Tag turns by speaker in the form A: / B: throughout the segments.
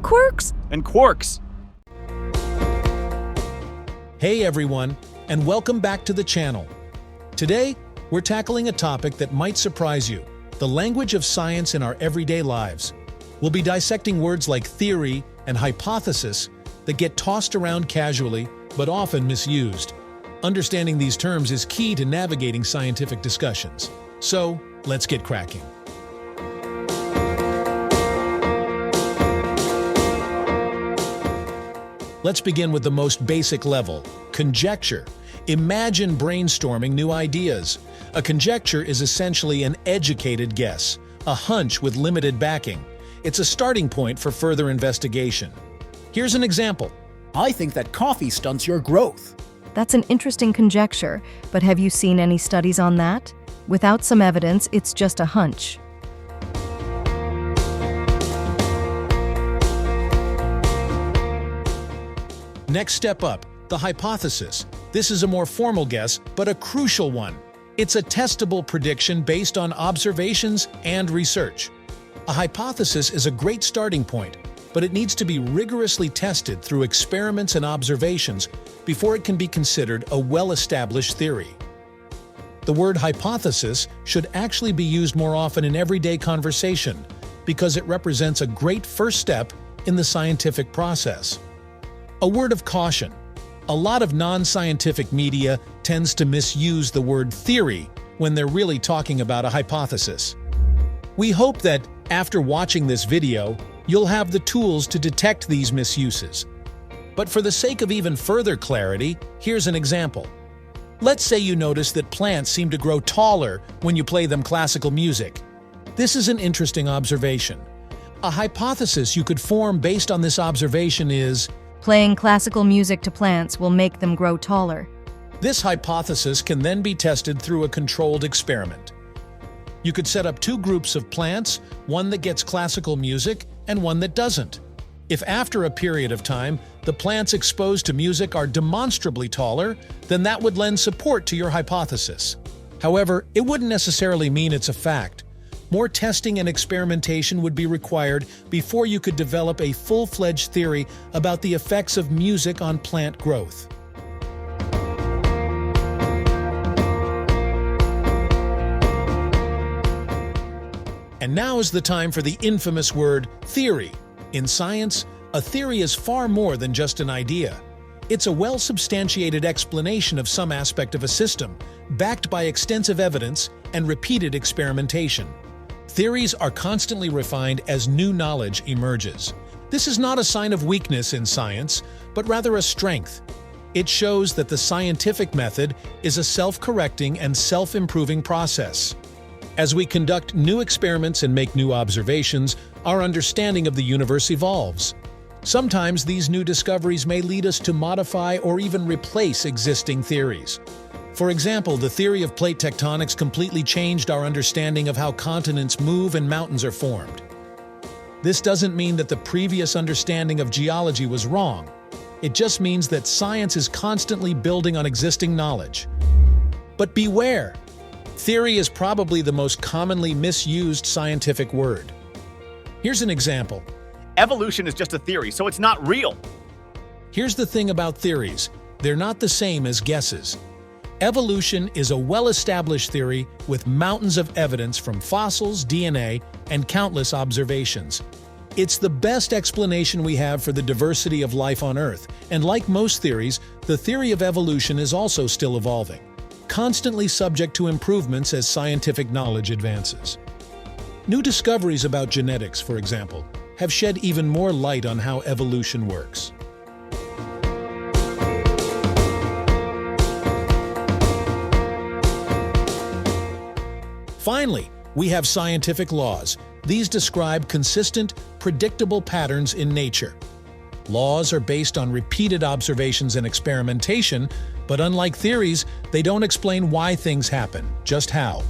A: quirks
B: and quarks.
C: Hey everyone, and welcome back to the channel. Today, we're tackling a topic that might surprise you, the language of science in our everyday lives. We'll be dissecting words like theory and hypothesis that get tossed around casually, but often misused. Understanding these terms is key to navigating scientific discussions. So, let's get cracking. Let's begin with the most basic level, conjecture. Imagine brainstorming new ideas. A conjecture is essentially an educated guess, a hunch with limited backing. It's a starting point for further investigation. Here's an example.
D: I think that coffee stunts your growth.
A: That's an interesting conjecture, but have you seen any studies on that? Without some evidence, it's just a hunch.
C: Next step up, the hypothesis. This is a more formal guess, but a crucial one. It's a testable prediction based on observations and research. A hypothesis is a great starting point, but it needs to be rigorously tested through experiments and observations before it can be considered a well-established theory. The word hypothesis should actually be used more often in everyday conversation because it represents a great first step in the scientific process. A word of caution. A lot of non-scientific media tends to misuse the word theory when they're really talking about a hypothesis. We hope that, after watching this video, you'll have the tools to detect these misuses. But for the sake of even further clarity, here's an example. Let's say you notice that plants seem to grow taller when you play them classical music. This is an interesting observation. A hypothesis you could form based on this observation is,
A: Playing classical music to plants will make them grow taller.
C: this hypothesis can then be tested through a controlled experiment. You could set up two groups of plants, one that gets classical music and one that doesn't. If after a period of time, the plants exposed to music are demonstrably taller, then that would lend support to your hypothesis. However, it wouldn't necessarily mean it's a fact. More testing and experimentation would be required before you could develop a full-fledged theory about the effects of music on plant growth. And now is the time for the infamous word theory. In science, a theory is far more than just an idea. It's a well-substantiated explanation of some aspect of a system, backed by extensive evidence and repeated experimentation. Theories are constantly refined as new knowledge emerges. This is not a sign of weakness in science, but rather a strength. It shows that the scientific method is a self-correcting and self-improving process. As we conduct new experiments and make new observations, our understanding of the universe evolves. Sometimes these new discoveries may lead us to modify or even replace existing theories. For example, the theory of plate tectonics completely changed our understanding of how continents move and mountains are formed. This doesn't mean that the previous understanding of geology was wrong. It just means that science is constantly building on existing knowledge. But beware! Theory is probably the most commonly misused scientific word. Here's an example.
B: Evolution is just a theory, so it's not real.
C: Here's the thing about theories. They're not the same as guesses. Evolution is a well-established theory with mountains of evidence from fossils, DNA, and countless observations. It's the best explanation we have for the diversity of life on Earth, and like most theories, the theory of evolution is also still evolving, constantly subject to improvements as scientific knowledge advances. New discoveries about genetics, for example, have shed even more light on how evolution works. Finally, we have scientific laws. These describe consistent, predictable patterns in nature. Laws are based on repeated observations and experimentation, but unlike theories, they don't explain why things happen, just how.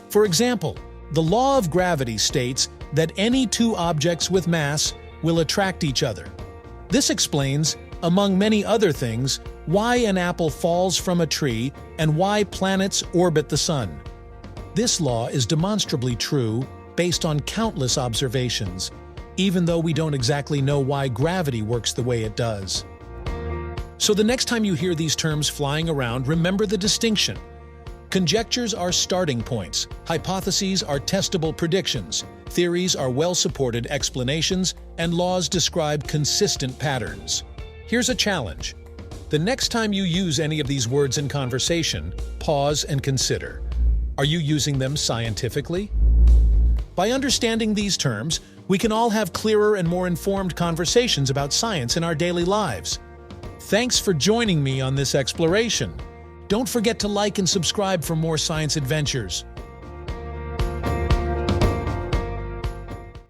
C: For example, the law of gravity states that any two objects with mass will attract each other. This explains, among many other things, why an apple falls from a tree and why planets orbit the sun. This law is demonstrably true based on countless observations. even though we don't exactly know why gravity works the way it does. So the next time you hear these terms flying around, remember the distinction. Conjectures are starting points, hypotheses are testable predictions, theories are well-supported explanations, and laws describe consistent patterns. Here's a challenge. The next time you use any of these words in conversation, pause and consider. Are you using them scientifically? By understanding these terms, we can all have clearer and more informed conversations about science in our daily lives. Thanks for joining me on this exploration. Don't forget to like and subscribe for more science adventures.